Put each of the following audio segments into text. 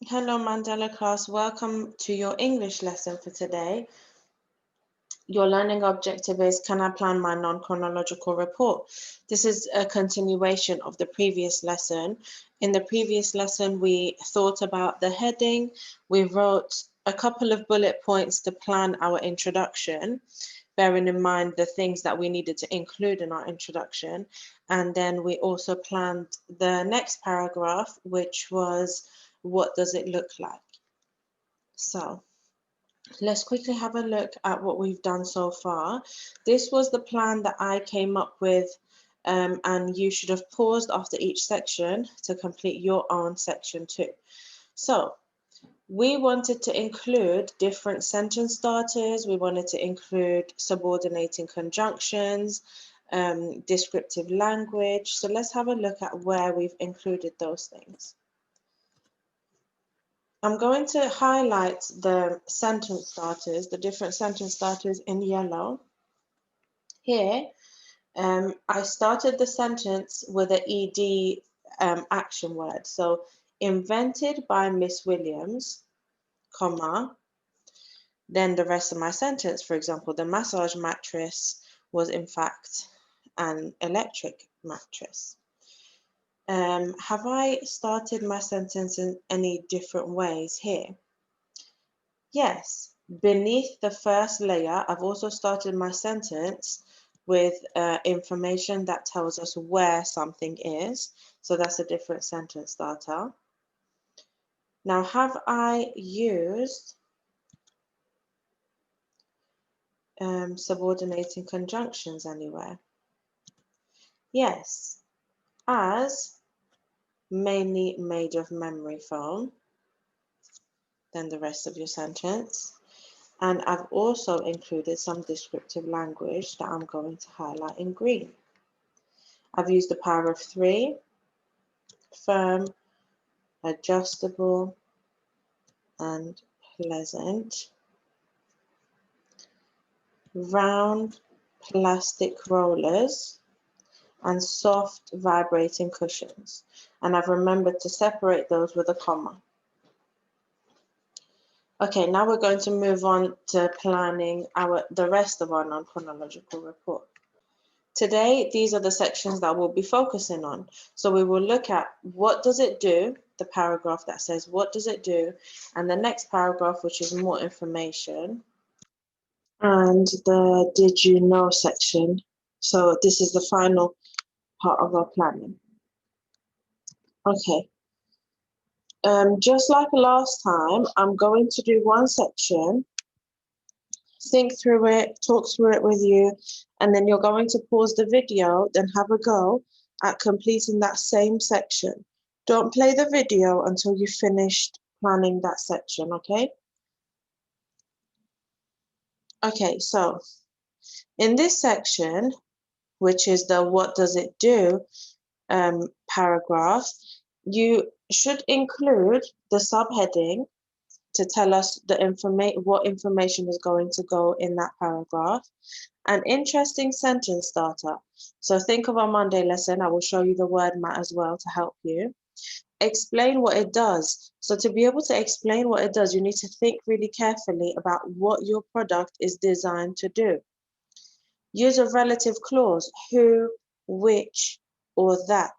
Hello, Mandela class. Welcome to your English lesson for today. Your learning objective is, can I plan my non-chronological report? This is a continuation of the previous lesson. In the previous lesson, we thought about the heading. We wrote a couple of bullet points to plan our introduction, bearing in mind the things that we needed to include in our introduction. And then we also planned the next paragraph, which was, what does it look like? So let's quickly have a look at what we've done so far. This was the plan that I came up with, and you should have paused after each section to complete your own section too. So we wanted to include different sentence starters. We wanted to include subordinating conjunctions, descriptive language. So let's have a look at where we've included those things. I'm going to highlight the sentence starters, the different sentence starters in yellow. Here, I started the sentence with an ED action word. So, invented by Miss Williams, comma, then the rest of my sentence, for example, the massage mattress was in fact an electric mattress. Have I started my sentence in any different ways here? Yes, beneath the first layer, I've also started my sentence with information that tells us where something is. So that's a different sentence starter. Now, have I used subordinating conjunctions anywhere? Yes, as mainly made of memory foam, then the rest of your sentence. And I've also included some descriptive language that I'm going to highlight in green. I've used the power of 3, firm, adjustable, and pleasant. Round plastic rollers and soft vibrating cushions. And I've remembered to separate those with a comma. Okay, now we're going to move on to planning the rest of our non-chronological report. Today, these are the sections that we'll be focusing on. So we will look at what does it do, the paragraph that says what does it do, and the next paragraph, which is more information, and the did you know section. So this is the final part of our planning. Okay. Just like last time, I'm going to do one section, think through it, talk through it with you, and then you're going to pause the video, then have a go at completing that same section. Don't play the video until you've finished planning that section, okay? Okay, so in this section, which is the what does it do paragraph, you should include the subheading to tell us what information is going to go in that paragraph. An interesting sentence starter. So think of our Monday lesson. I will show you the word mat as well to help you. Explain what it does. So to be able to explain what it does, you need to think really carefully about what your product is designed to do. Use a relative clause, who, which, or that.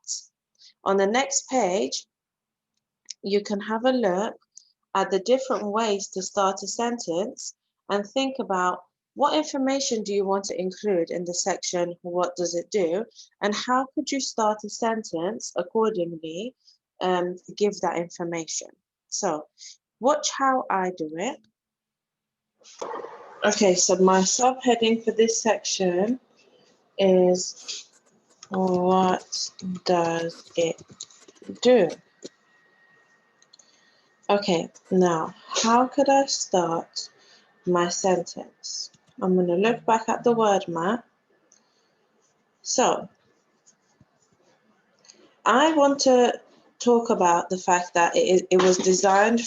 On the next page, you can have a look at the different ways to start a sentence and think about what information do you want to include in the section, what does it do, and how could you start a sentence accordingly, give that information. So watch how I do it. Okay, so my subheading for this section is, what does it do? Okay, now how could I start my sentence? I'm going to look back at the word mat. So I want to talk about the fact that it was designed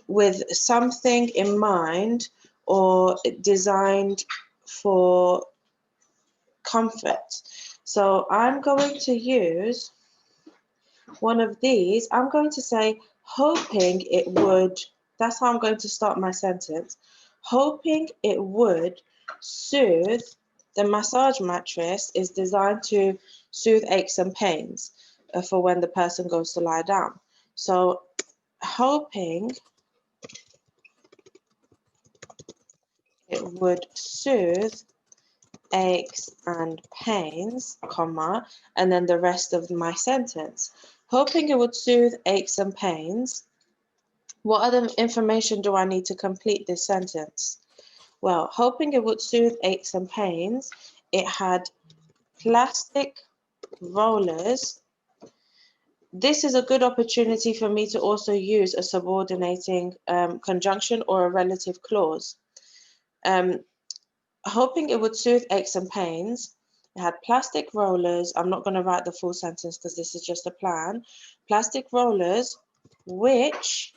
with something in mind, or designed for comfort. So I'm going to use one of these. I'm going to say, hoping it would, that's how I'm going to start my sentence, hoping it would soothe, the massage mattress is designed to soothe aches and pains for when the person goes to lie down. So hoping it would soothe aches and pains, comma, and then the rest of my sentence. Hoping it would soothe aches and pains. What other information do I need to complete this sentence? Well, hoping it would soothe aches and pains, it had plastic rollers. This is a good opportunity for me to also use a subordinating conjunction or a relative clause. Hoping it would soothe aches and pains. It had plastic rollers. I'm not going to write the full sentence because this is just a plan. Plastic rollers which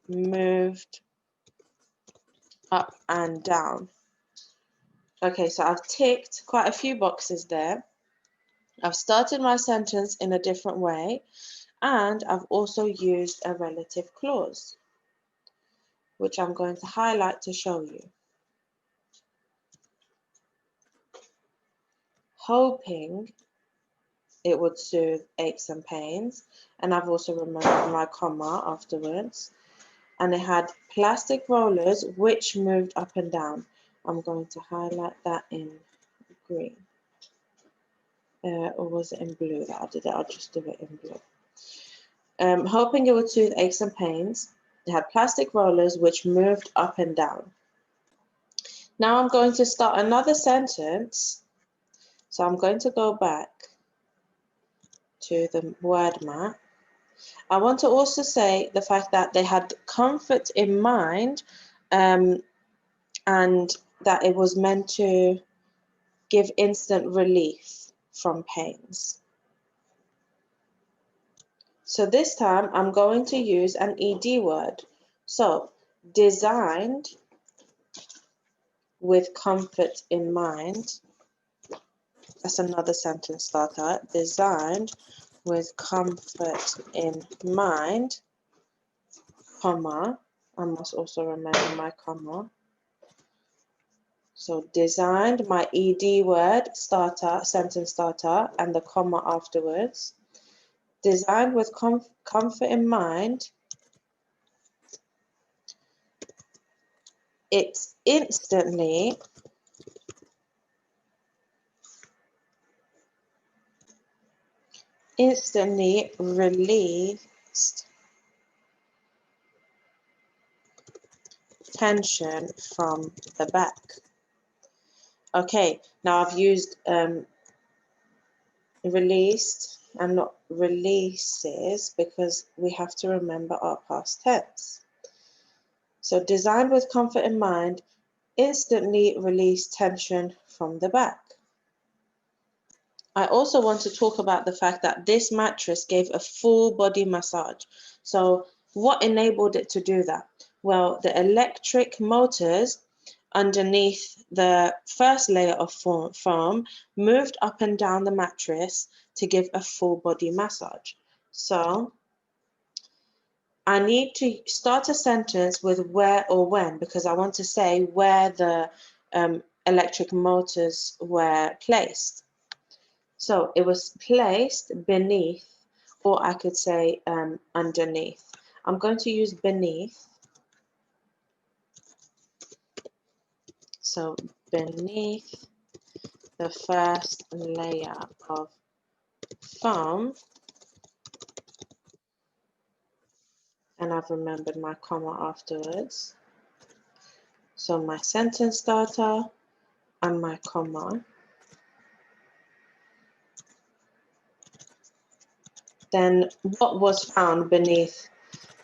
moved up and down. Okay, so I've ticked quite a few boxes there. I've started my sentence in a different way, and I've also used a relative clause, which I'm going to highlight to show you. Hoping it would soothe aches and pains, and I've also removed my comma afterwards. And it had plastic rollers which moved up and down. I'm going to highlight that in green. Or was it in blue that I did it? I'll just do it in blue. Hoping it would soothe aches and pains. It had plastic rollers which moved up and down. Now I'm going to start another sentence. So I'm going to go back to the word map. I want to also say the fact that they had comfort in mind, and that it was meant to give instant relief from pains. So this time I'm going to use an ED word. So designed with comfort in mind. That's another sentence starter. Designed with comfort in mind, comma. I must also remember my comma. So designed, my ED word, starter, sentence starter, and the comma afterwards. Designed with comfort in mind, it instantly released tension from the back. Okay, now I've used released and not releases because we have to remember our past tense. So designed with comfort in mind, instantly release tension from the back. I also want to talk about the fact that this mattress gave a full body massage. So what enabled it to do that? Well, the electric motors underneath the first layer of foam moved up and down the mattress to give a full body massage. So I need to start a sentence with where or when, because I want to say where the electric motors were placed. So it was placed beneath, or I could say underneath. I'm going to use beneath. So beneath the first layer of foam, and I've remembered my comma afterwards. So my sentence starter and my comma. Then what was found beneath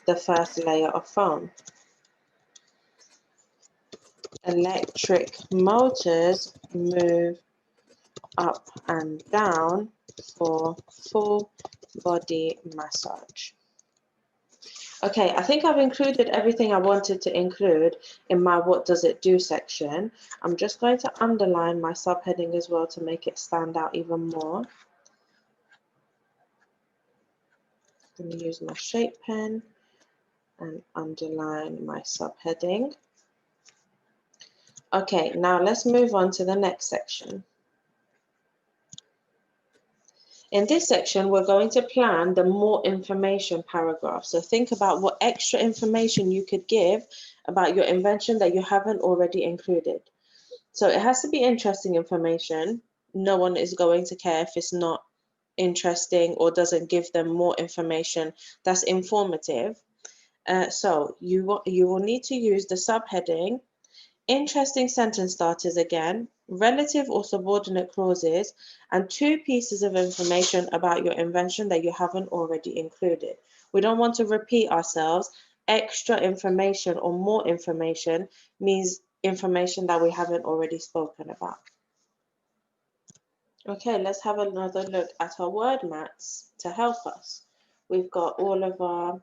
the first layer of foam? Electric motors move up and down for full body massage. Okay, I think I've included everything I wanted to include in my what does it do section. I'm just going to underline my subheading as well to make it stand out even more. I'm going to use my shape pen and underline my subheading. Okay, now let's move on to the next section. In this section, we're going to plan the more information paragraph. So think about what extra information you could give about your invention that you haven't already included. So it has to be interesting information. No one is going to care if it's not interesting or doesn't give them more information that's informative. So you will need to use the subheading, interesting sentence starters again, relative or subordinate clauses, and 2 pieces of information about your invention that you haven't already included. We don't want to repeat ourselves. Extra information or more information means information that we haven't already spoken about. Okay, let's have another look at our word mats to help us. We've got all of our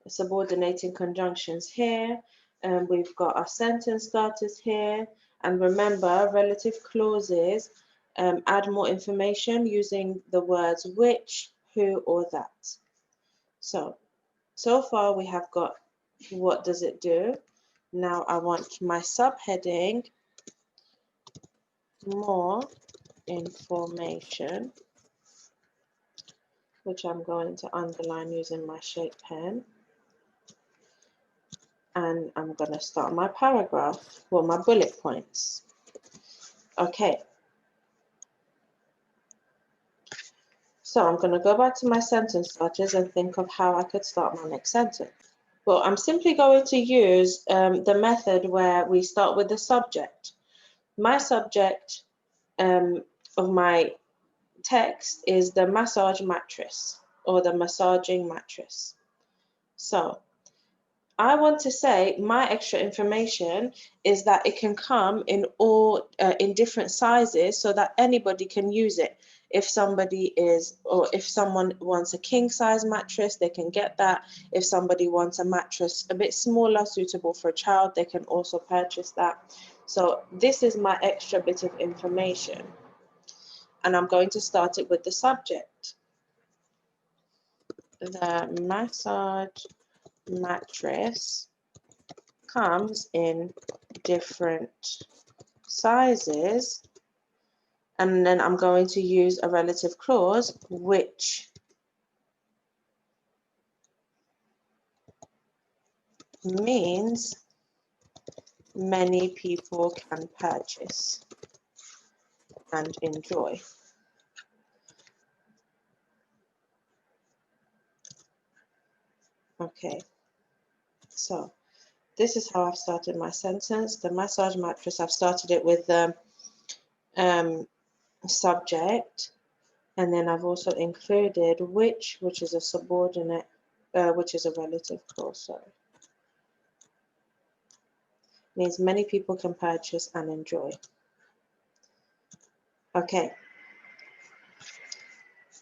subordinating conjunctions here, and we've got our sentence starters here. And remember, relative clauses add more information using the words which, who, or that. So far we have got what does it do. Now I want my subheading, more information, which I'm going to underline using my shape pen. And I'm going to start my paragraph, well, my bullet points. Okay. So I'm going to go back to my sentence starters and think of how I could start my next sentence. Well, I'm simply going to use the method where we start with the subject. My subject of my text is the massage mattress or the massaging mattress. So I want to say my extra information is that it can come in in different sizes so that anybody can use it. If somebody if someone wants a king size mattress, they can get that. If somebody wants a mattress a bit smaller, suitable for a child, they can also purchase that. So this is my extra bit of information. And I'm going to start it with the subject. The massage mattress comes in different sizes, and then I'm going to use a relative clause, which means many people can purchase and enjoy. Okay, so this is how I've started my sentence. The massage mattress, I've started it with the subject, and then I've also included which is a subordinate, which is a relative clause, sorry. Means many people can purchase and enjoy. Okay.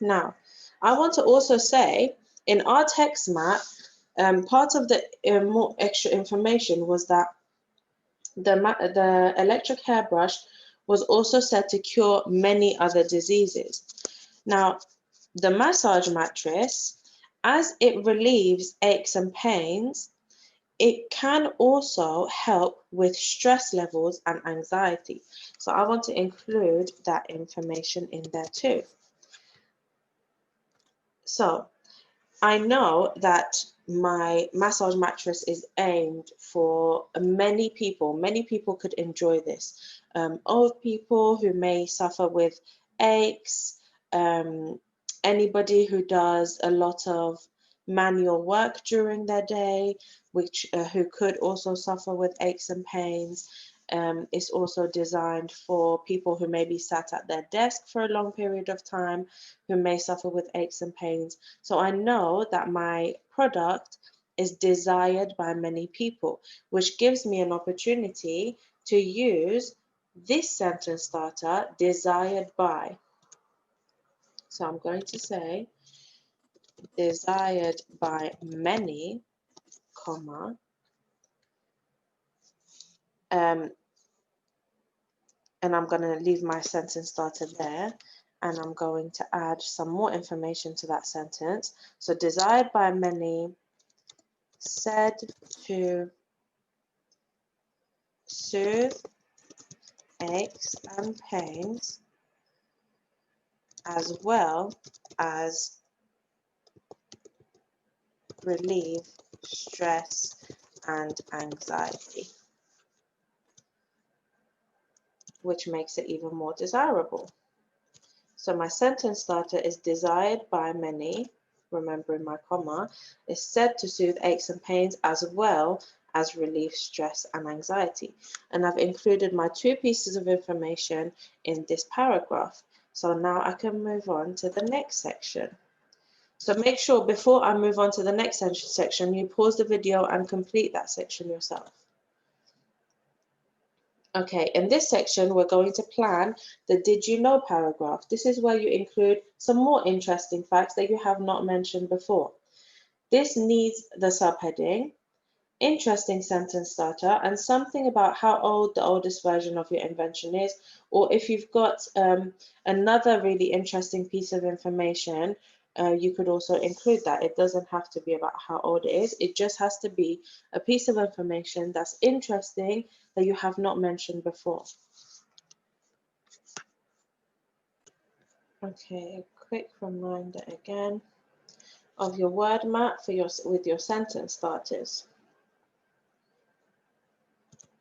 Now, I want to also say in our text map, part of the more extra information was that the electric hairbrush was also said to cure many other diseases. Now, the massage mattress, as it relieves aches and pains, it can also help with stress levels and anxiety. So I want to include that information in there too. So I know that my massage mattress is aimed for many people. Many people could enjoy this. Old people who may suffer with aches, anybody who does a lot of manual work during their day, who could also suffer with aches and pains. It's also designed for people who may be sat at their desk for a long period of time, who may suffer with aches and pains. So I know that my product is desired by many people, which gives me an opportunity to use this sentence starter, desired by. So I'm going to say, desired by many, comma, and I'm going to leave my sentence starter there. and I'm going to add some more information to that sentence. So desired by many, said to soothe aches and pains, as well as relieve stress and anxiety, which makes it even more desirable. So my sentence starter is desired by many, remembering my comma, is said to soothe aches and pains as well as relieve stress and anxiety. And I've included my two pieces of information in this paragraph. So now I can move on to the next section. So make sure before I move on to the next section, you pause the video and complete that section yourself. Okay, in this section, we're going to plan the Did You Know paragraph. This is where you include some more interesting facts that you have not mentioned before. This needs the subheading, interesting sentence starter, and something about how old the oldest version of your invention is, or if you've got another really interesting piece of information, you could also include that. It doesn't have to be about how old it is. It just has to be a piece of information that's interesting that you have not mentioned before. Okay, a quick reminder again of your word map with your sentence starters.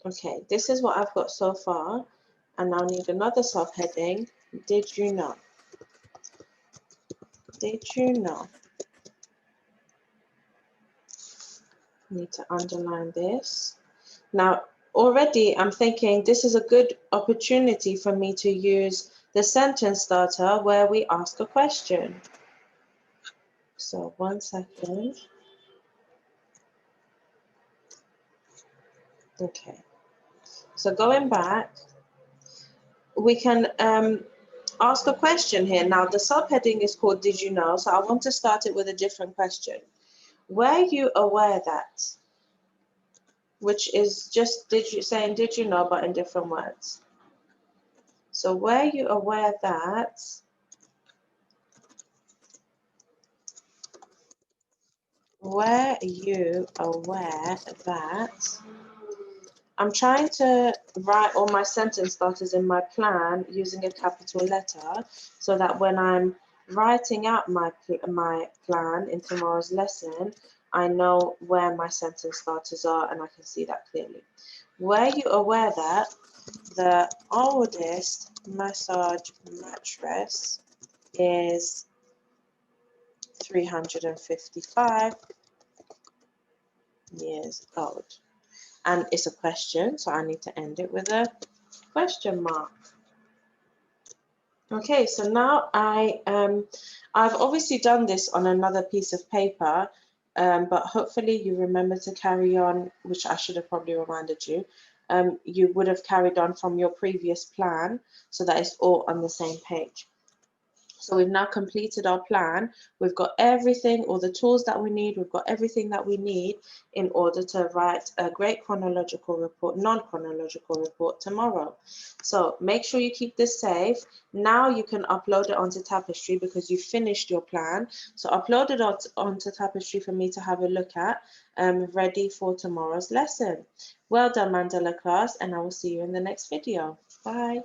Okay, this is what I've got so far, and I'll need another subheading. Did you know? Did you know? Need to underline this. Now, already I'm thinking this is a good opportunity for me to use the sentence starter where we ask a question. So 1 second. Okay. So going back, we can ask a question here. Now, the subheading is called Did You Know? So I want to start it with a different question. Were you aware that? Which is just did you know, but in different words. So were you aware that I'm trying to write all my sentence starters in my plan using a capital letter so that when I'm writing out my plan in tomorrow's lesson, I know where my sentence starters are and I can see that clearly. Were you aware that the oldest massage mattress is 355 years old? And it's a question, so I need to end it with a question mark. Okay, so now I've obviously done this on another piece of paper, but hopefully you remember to carry on, which I should have probably reminded you. You would have carried on from your previous plan, so that it's all on the same page. So we've now completed our plan. We've got everything, all the tools that we need. We've got everything that we need in order to write a great chronological report, non-chronological report tomorrow. So make sure you keep this safe. Now you can upload it onto Tapestry because you finished your plan. So upload it onto Tapestry for me to have a look at, ready for tomorrow's lesson. Well done, Mandela class, and I will see you in the next video. Bye.